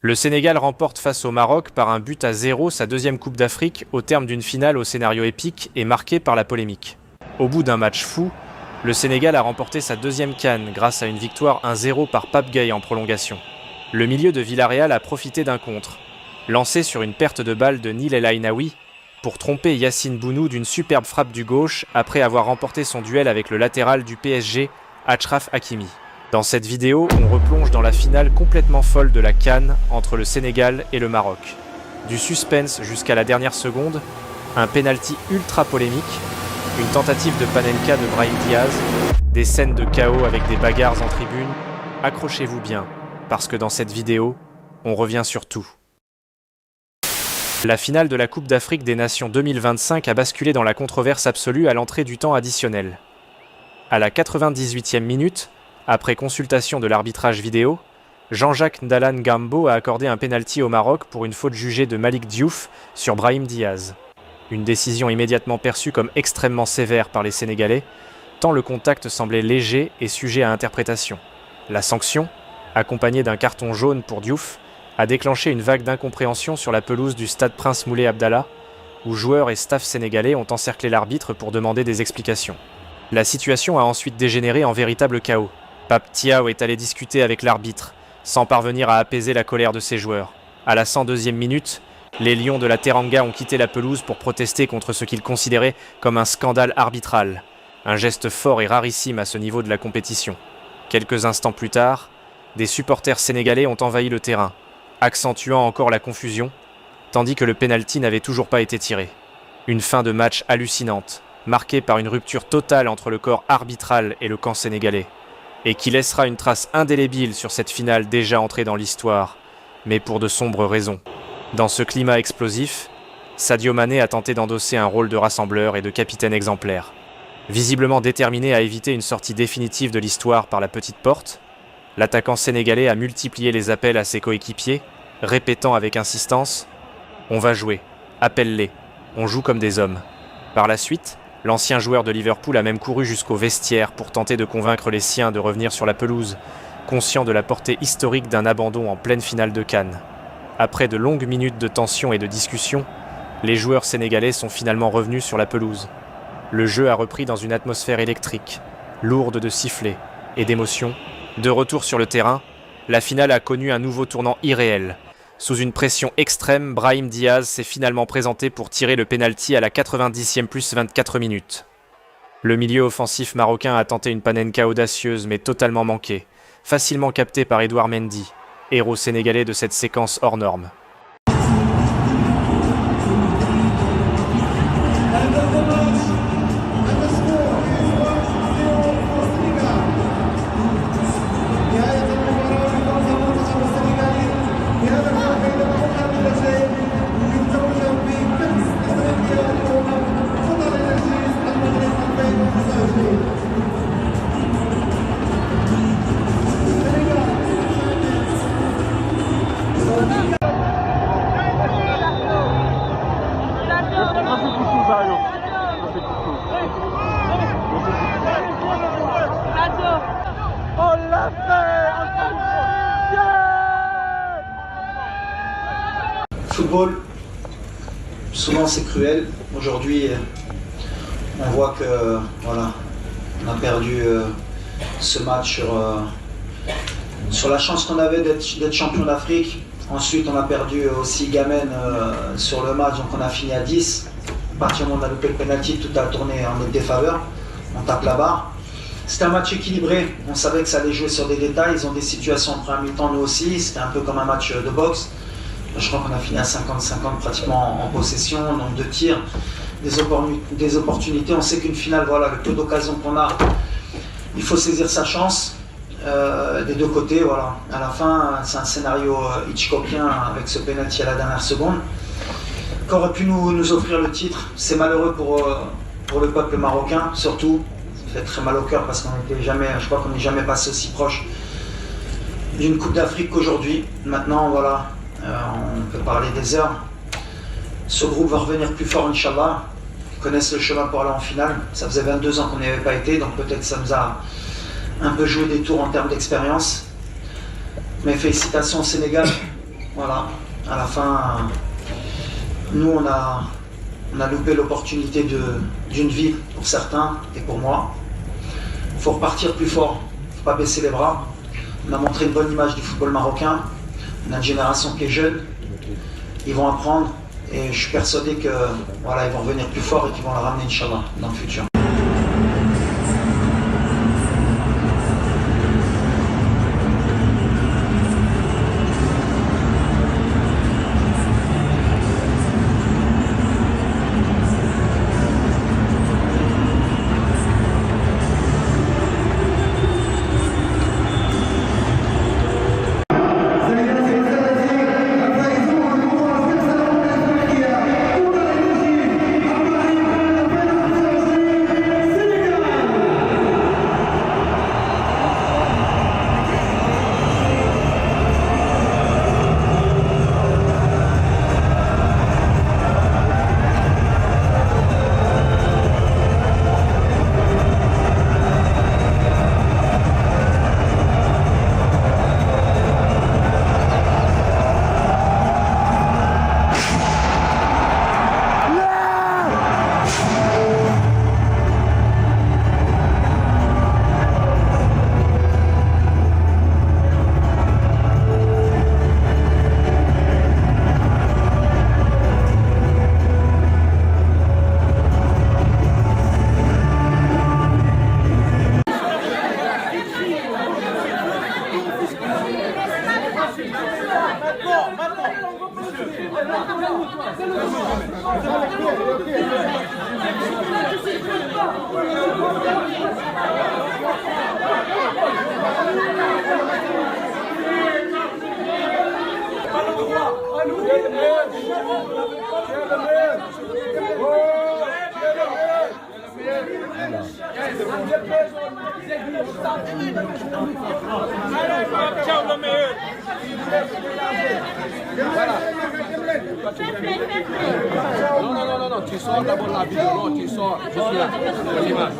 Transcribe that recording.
Le Sénégal remporte face au Maroc par un but à 0 sa deuxième Coupe d'Afrique au terme d'une finale au scénario épique et marquée par la polémique. Au bout d'un match fou, le Sénégal a remporté sa deuxième CAN grâce à une victoire 1-0 par Pape Gueye en prolongation. Le milieu de Villarreal a profité d'un contre, lancé sur une perte de balle de Nil El Ainaoui, pour tromper Yacine Bounou d'une superbe frappe du gauche après avoir remporté son duel avec le latéral du PSG, Achraf Hakimi. Dans cette vidéo, on replonge dans la finale complètement folle de la CAN entre le Sénégal et le Maroc. Du suspense jusqu'à la dernière seconde, un penalty ultra polémique, une tentative de Panenka de Brahim Diaz, des scènes de chaos avec des bagarres en tribune. Accrochez-vous bien, parce que dans cette vidéo, on revient sur tout. La finale de la Coupe d'Afrique des Nations 2025 a basculé dans la controverse absolue à l'entrée du temps additionnel. À la 98e minute, après consultation de l'arbitrage vidéo, Jean-Jacques Ndalan Gambo a accordé un pénalty au Maroc pour une faute jugée de Malik Diouf sur Brahim Diaz. Une décision immédiatement perçue comme extrêmement sévère par les Sénégalais, tant le contact semblait léger et sujet à interprétation. La sanction, accompagnée d'un carton jaune pour Diouf, a déclenché une vague d'incompréhension sur la pelouse du stade Prince Moulay Abdallah, où joueurs et staff sénégalais ont encerclé l'arbitre pour demander des explications. La situation a ensuite dégénéré en véritable chaos. Pape Thiaw est allé discuter avec l'arbitre, sans parvenir à apaiser la colère de ses joueurs. À la 102e minute, les Lions de la Teranga ont quitté la pelouse pour protester contre ce qu'ils considéraient comme un scandale arbitral. Un geste fort et rarissime à ce niveau de la compétition. Quelques instants plus tard, des supporters sénégalais ont envahi le terrain, accentuant encore la confusion, tandis que le pénalty n'avait toujours pas été tiré. Une fin de match hallucinante, marquée par une rupture totale entre le corps arbitral et le camp sénégalais, et qui laissera une trace indélébile sur cette finale déjà entrée dans l'histoire, mais pour de sombres raisons. Dans ce climat explosif, Sadio Mané a tenté d'endosser un rôle de rassembleur et de capitaine exemplaire. Visiblement déterminé à éviter une sortie définitive de l'histoire par la petite porte, l'attaquant sénégalais a multiplié les appels à ses coéquipiers, répétant avec insistance « On va jouer, appelle-les, on joue comme des hommes ». Par la suite, l'ancien joueur de Liverpool a même couru jusqu'au vestiaire pour tenter de convaincre les siens de revenir sur la pelouse, conscient de la portée historique d'un abandon en pleine finale de CAN. Après de longues minutes de tension et de discussion, les joueurs sénégalais sont finalement revenus sur la pelouse. Le jeu a repris dans une atmosphère électrique, lourde de sifflets et d'émotions. De retour sur le terrain, la finale a connu un nouveau tournant irréel. Sous une pression extrême, Brahim Diaz s'est finalement présenté pour tirer le pénalty à la 90e plus 24 minutes. Le milieu offensif marocain a tenté une Panenka audacieuse mais totalement manquée, facilement captée par Edouard Mendy, héros sénégalais de cette séquence hors norme. Football, souvent c'est cruel. Aujourd'hui, on voit que voilà, on a perdu ce match sur la chance qu'on avait d'être champion d'Afrique. Ensuite, on a perdu aussi Gamen sur le match, donc on a fini à 10. À partir du moment où on a loupé le penalty, tout a tourné en notre défaveur. On tape la barre. C'était un match équilibré. On savait que ça allait jouer sur des détails. Ils ont des situations en première mi-temps, nous aussi. C'était un peu comme un match de boxe. Je crois qu'on a fini à 50-50 pratiquement en possession, nombre de tirs, des opportunités. On sait qu'une finale, voilà, le peu d'occasions qu'on a, il faut saisir sa chance des deux côtés. Voilà. À la fin, c'est un scénario hitchcockien avec ce penalty à la dernière seconde qu'aurait pu nous offrir le titre. C'est malheureux pour le peuple marocain, surtout. Ça fait très mal au cœur parce qu'on n'était jamais, je crois qu'on n'est jamais passé aussi proche d'une Coupe d'Afrique qu'aujourd'hui. Maintenant, voilà. On peut parler des heures. Ce groupe va revenir plus fort, Inch'Allah. Ils connaissent le chemin pour aller en finale. Ça faisait 22 ans qu'on n'y avait pas été, donc peut-être ça nous a un peu joué des tours en termes d'expérience. Mais félicitations au Sénégal. voilà, à la fin, nous on a loupé l'opportunité d'une vie pour certains et pour moi. Il faut repartir plus fort, il ne faut pas baisser les bras. On a montré une bonne image du football marocain. On a une génération qui est jeune. Ils vont apprendre et je suis persuadé que voilà, ils vont revenir plus forts et qu'ils vont la ramener, Inch'Allah, dans le futur. Non, tu sors d'abord la vidéo, non, tu sors, je suis là, l'image.